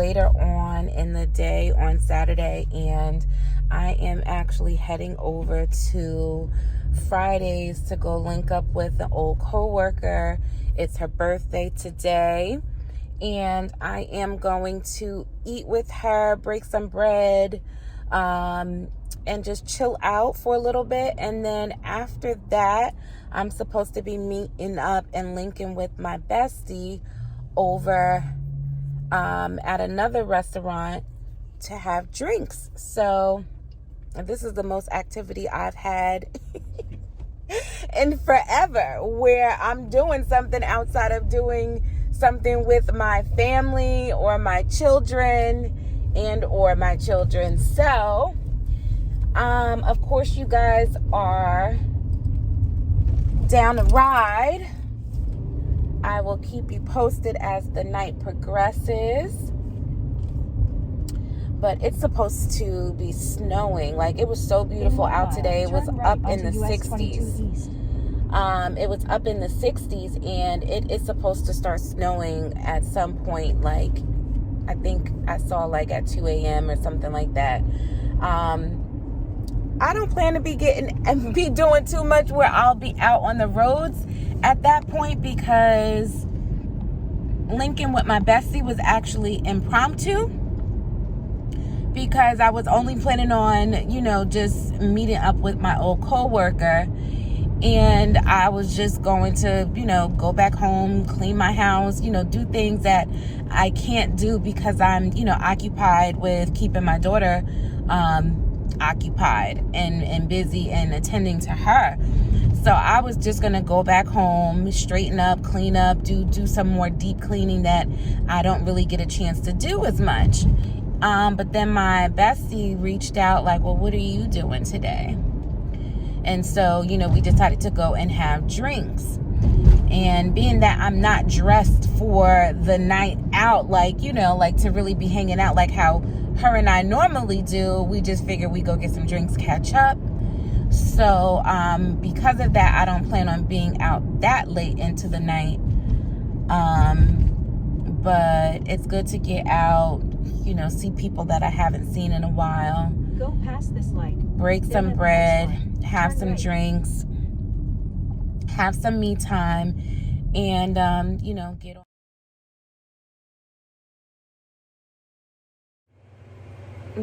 later on in the day on Saturday, and I am actually heading over to Fridays to go link up with an old coworker. It's her birthday today, and I am going to eat with her, break some bread, and just chill out for a little bit. And then after that, I'm supposed to be meeting up and linking with my bestie over at another restaurant to have drinks. So this is the most activity I've had in forever, where I'm doing something outside of doing something with my family or my children or my children. So of course you guys are down the ride. I will keep you posted as the night progresses. But it's supposed to be snowing. Like, it was so beautiful out today. It was up in the 60s. It was up in the 60s, and it is supposed to start snowing at some point. Like, I think I saw like at 2 a.m. or something like that. I don't plan to be doing too much where I'll be out on the roads at that point, because linking with my bestie was actually impromptu, because I was only planning on, just meeting up with my old coworker, and I was just going to, go back home, clean my house, do things that I can't do because I'm, occupied with keeping my daughter occupied and busy and attending to her. So I was just going to go back home, straighten up, clean up, do some more deep cleaning that I don't really get a chance to do as much. But then my bestie reached out like, well, what are you doing today? And so, we decided to go and have drinks. And being that I'm not dressed for the night out, like to really be hanging out like how her and I normally do, we just figured we go get some drinks, catch up. So because of that, I don't plan on being out that late into the night. But it's good to get out, see people that I haven't seen in a while. Go past this light. Break some bread, have some drinks, have some me time, and get on.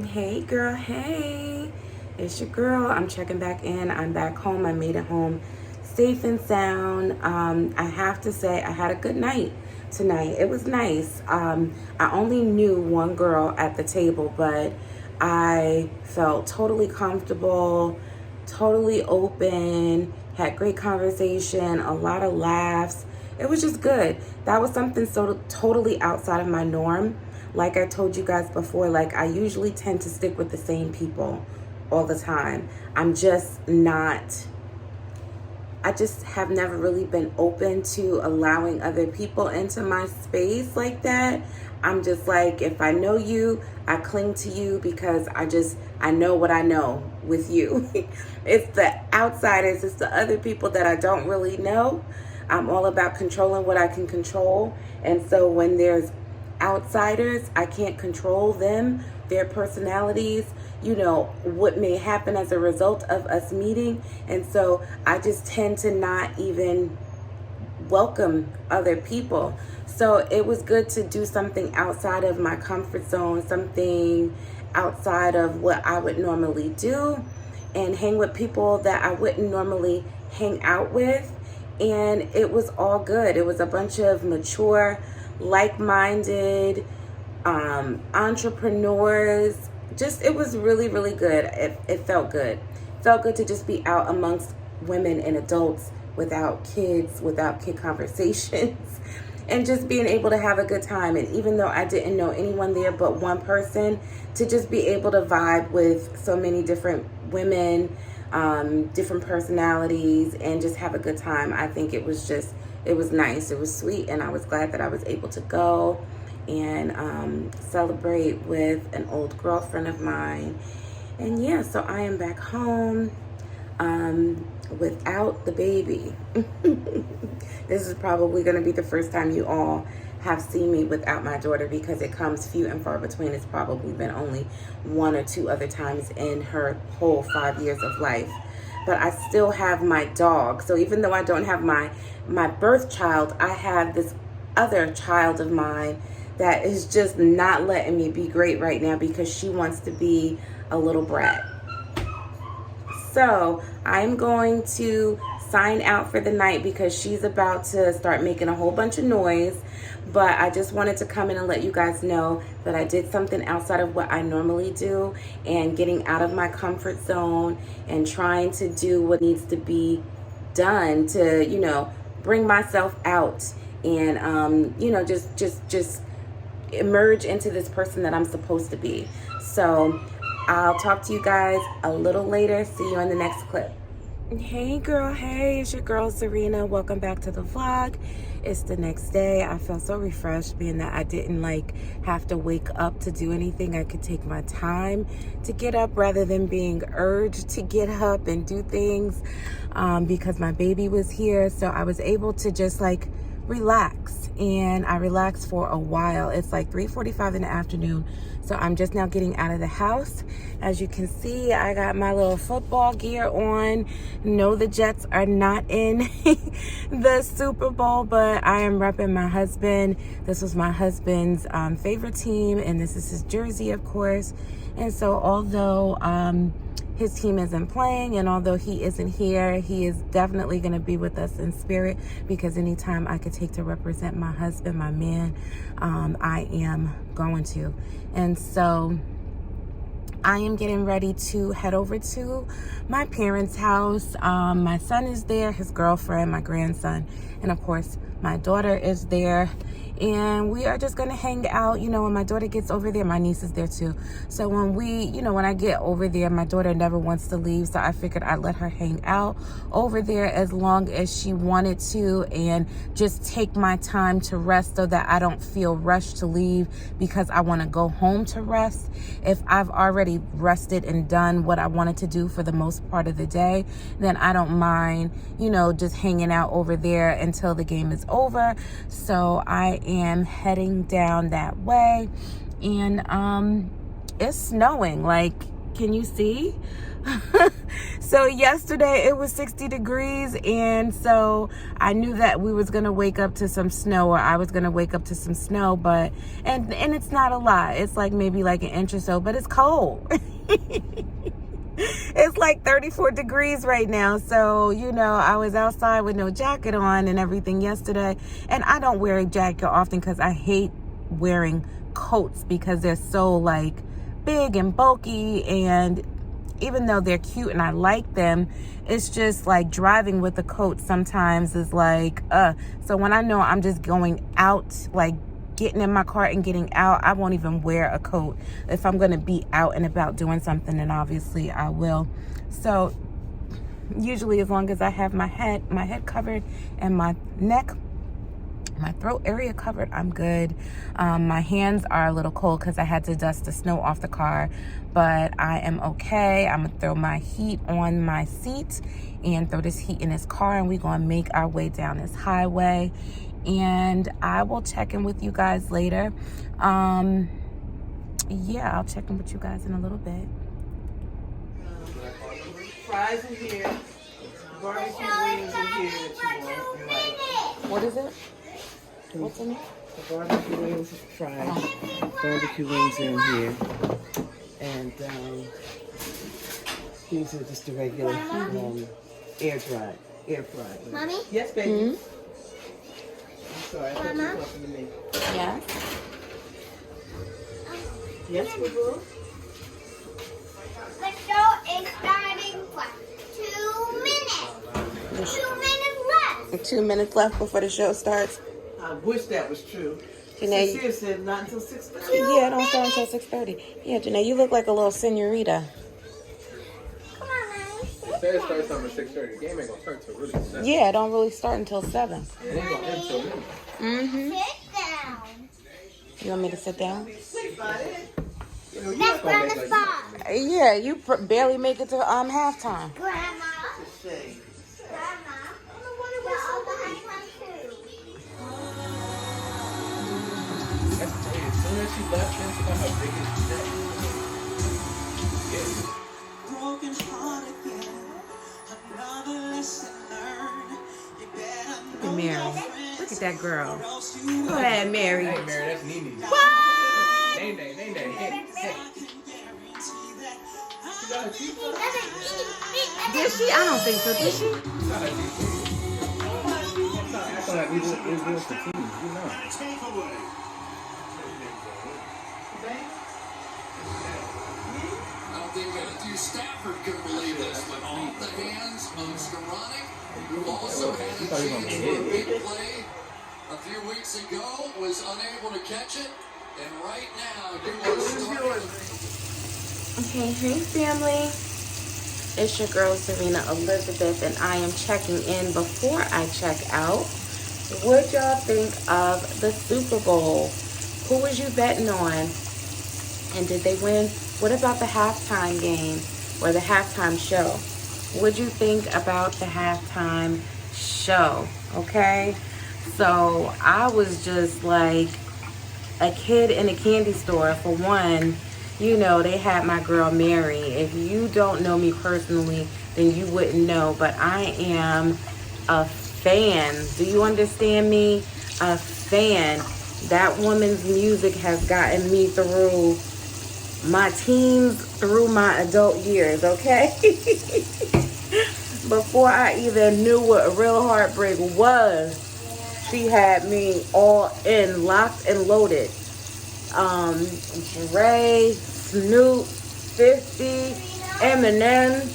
Hey girl, hey. It's your girl. I'm checking back in. I'm back home. I made it home safe and sound. I have to say I had a good night tonight. It was nice. I only knew one girl at the table, but I felt totally comfortable, totally open, had great conversation, a lot of laughs. It was just good. That was something so totally outside of my norm. Like I told you guys before, like I usually tend to stick with the same people all the time. I just have never really been open to allowing other people into my space like that. I'm just like, if I know you, I cling to you because I know what I know with you. It's the outsiders, it's the other people that I don't really know. I'm all about controlling what I can control. And so when there's outsiders, I can't control them, their personalities, what may happen as a result of us meeting. And so I just tend to not even welcome other people. So it was good to do something outside of my comfort zone, something outside of what I would normally do, and hang with people that I wouldn't normally hang out with. And it was all good. It was a bunch of mature, like-minded entrepreneurs. It was really, really good. It felt good. It felt good to just be out amongst women and adults without kids, without kid conversations, and just being able to have a good time. And even though I didn't know anyone there but one person, to just be able to vibe with so many different women, different personalities, and just have a good time. I think it was nice. It was sweet, and I was glad that I was able to go and celebrate with an old girlfriend of mine. And yeah, so I am back home without the baby. This is probably going to be the first time you all have seen me without my daughter, because it comes few and far between. It's probably been only 1 or 2 other times in her whole 5 years of life. But I still have my dog. So even though I don't have my birth child, I have this other child of mine that is just not letting me be great right now because she wants to be a little brat. So I'm going to sign out for the night because she's about to start making a whole bunch of noise. But I just wanted to come in and let you guys know that I did something outside of what I normally do, and getting out of my comfort zone and trying to do what needs to be done to, you know, bring myself out and, you know, just emerge into this person that I'm supposed to be. So I'll talk to you guys a little later. See you in the next clip. Hey girl, hey, it's your girl Serena. Welcome back to the vlog. It's the next day. I felt so refreshed being that I didn't have to wake up to do anything. I could take my time to get up rather than being urged to get up and do things because my baby was here. So I was able to just relax, and I relaxed for a while. It's 3:45 in the afternoon, so I'm just now getting out of the house. As you can see, I got my little football gear on. No, the Jets are not in the Super Bowl, but I am repping my husband. This was my husband's favorite team, and this is his jersey, of course. And so although his team isn't playing, and although he isn't here, he is definitely going to be with us in spirit, because anytime I could take to represent my husband, my man, I am going to. And so I am getting ready to head over to my parents' house. My son is there, his girlfriend, my grandson, and of course my daughter is there. And we are just gonna hang out. You know, when my daughter gets over there, my niece is there too. So when I get over there, my daughter never wants to leave. So I figured I'd let her hang out over there as long as she wanted to, and just take my time to rest so that I don't feel rushed to leave because I wanna go home to rest. If I've already rested and done what I wanted to do for the most part of the day, then I don't mind, just hanging out over there until the game is over. So I am heading down that way, and it's snowing. Can you see? So yesterday it was 60 degrees, and so I knew that we was gonna wake up to some snow, or I was gonna wake up to some snow, but and it's not a lot. It's maybe an inch or so, but it's cold. It's 34 degrees right now. So, I was outside with no jacket on and everything yesterday. And I don't wear a jacket often because I hate wearing coats because they're so big and bulky. And even though they're cute and I like them, it's just driving with a coat sometimes is so when I know I'm just going out, getting in my car and getting out, I won't even wear a coat. If I'm going to be out and about doing something, then obviously I will. So usually as long as I have my head covered and my neck, my throat area covered, I'm good. My hands are a little cold because I had to dust the snow off the car, but I am okay. I'm gonna throw my heat on my seat and throw this heat in this car, and we're gonna make our way down this highway. And I will check in with you guys later. I'll check in with you guys in a little bit. Fries in here, barbecue wings in here that you want. What is it? What's in it? The barbecue wings, fries. Barbecue wings are in here. And these are just the regular air fried. Mommy? Yes, baby. Mm-hmm. Sorry, I thought you were talking to me. Yes. Yes, boo-boo? The show is starting for 2 minutes. 2 minutes left. 2 minutes left before the show starts. I wish that was true. Janae, Sincere said not until 6:30. Yeah, it don't start until 6:30. Yeah, Janae, you look like a little senorita. Come on, Mommy. It says it starts on at 6:30. The game ain't gonna start until really 7. Yeah, it don't really start until 7. It ain't gonna end till noon. Mm-hmm. Sit down. You want me to sit down? You know, you That's just gonna make Grandma's like spot. Yeah, you barely make it to halftime. Grandma. Grandma. The other half too. that she left him to come her biggest check. Look at Mary. Look at that girl. Go ahead, Mary. Hey, Mary, that's Nene. What? Nene. Hey. She got a teeth. Did she? I don't think so. Did she? Not a teeth. Acting like we doing for teams, you know. I don't think Matthew Stafford could believe this, but off the hands of Skoranek, who also had a chance for a big play a few weeks ago, was unable to catch it, and right now, you are starting. Okay, hey family. It's your girl Serena Elizabeth, and I am checking in. Before I check out, what y'all think of the Super Bowl? Who was you betting on? And did they win? What about the halftime game or the halftime show? What'd you think about the halftime show? Okay, so I was just like a kid in a candy store. For one, you know, they had my girl Mary. If you don't know me personally, then you wouldn't know, but I am a fan. Do you understand me? A fan. That woman's music has gotten me through my teens, through my adult years, okay? Before I even knew what a real heartbreak was, she had me all in, locked and loaded. Dre, Snoop, 50, Eminem.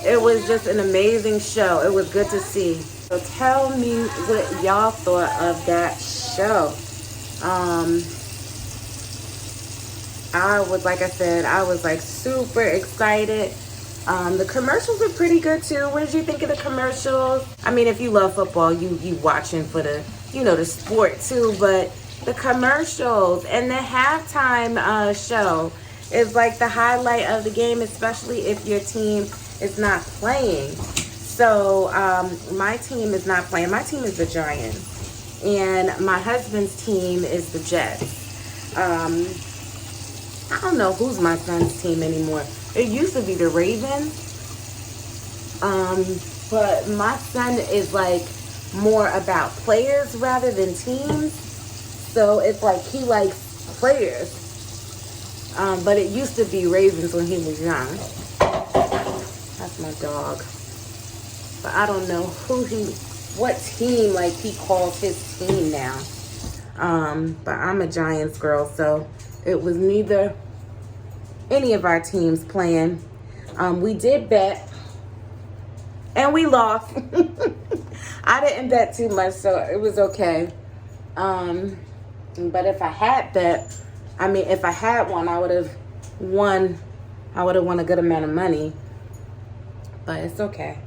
It was just an amazing show. It was good to see. So tell me what y'all thought of that show. I was, like I said, I was like super excited. The commercials were pretty good too. What did you think of the commercials? I mean, if you love football, you watching for the, you know, the sport too, but the commercials and the halftime show is like the highlight of the game, especially if your team is not playing. So my team is not playing. My team is the Giants, and my husband's team is the Jets. I don't know who's my son's team anymore. It used to be the Ravens, but my son is like more about players rather than teams. So it's like he likes players. But it used to be Ravens when he was young. That's my dog. But I don't know what team like he calls his team now. But I'm a Giants girl, so it was neither any of our teams playing. We did bet, and we lost. I didn't bet too much, so it was okay. But if I had bet, I mean, if I had one, I would have won. I would have won a good amount of money. But it's okay.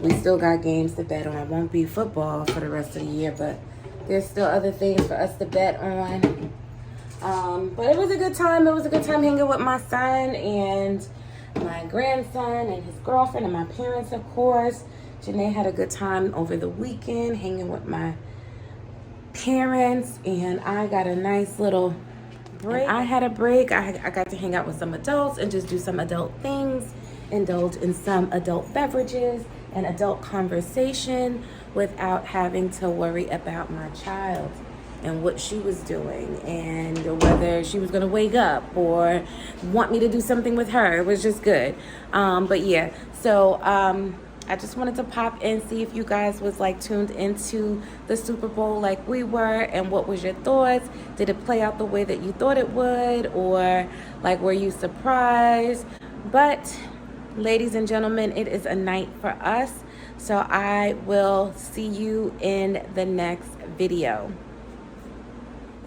We still got games to bet on. It won't be football for the rest of the year, but there's still other things for us to bet on. But it was a good time. It was a good time hanging with my son and my grandson and his girlfriend and my parents, of course. Janae had a good time over the weekend hanging with my parents, and I got a nice little break. And I had a break. I got to hang out with some adults and just do some adult things, indulge in some adult beverages and adult conversation without having to worry about my child and what she was doing and whether she was going to wake up or want me to do something with her. It was just good. But yeah, so I just wanted to pop in, see if you guys was like tuned into the Super Bowl like we were, and what was your thoughts? Did it play out the way that you thought it would, or like were you surprised? But ladies and gentlemen, it is a night for us, so I will see you in the next video.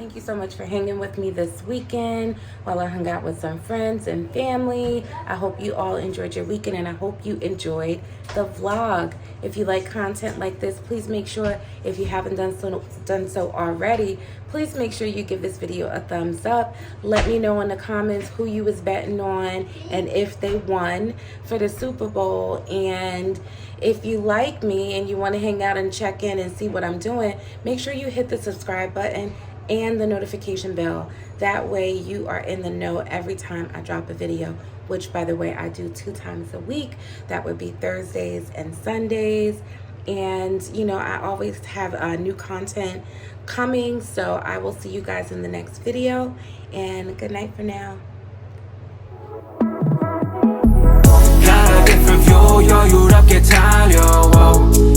Thank you so much for hanging with me this weekend while I hung out with some friends and family. I hope you all enjoyed your weekend, and I hope you enjoyed the vlog. If you like content like this, please make sure, if you haven't done so already, please make sure you give this video a thumbs up. Let me know in the comments who you was betting on and if they won for the Super Bowl. And if you like me and you want to hang out and check in and see what I'm doing, make sure you hit the subscribe button and the notification bell. That way you are in the know every time I drop a video, which, by the way, I do 2 times a week. That would be Thursdays and Sundays. And you know, I always have new content coming, so I will see you guys in the next video, and good night for now. Got a different view, 여유롭게 달려와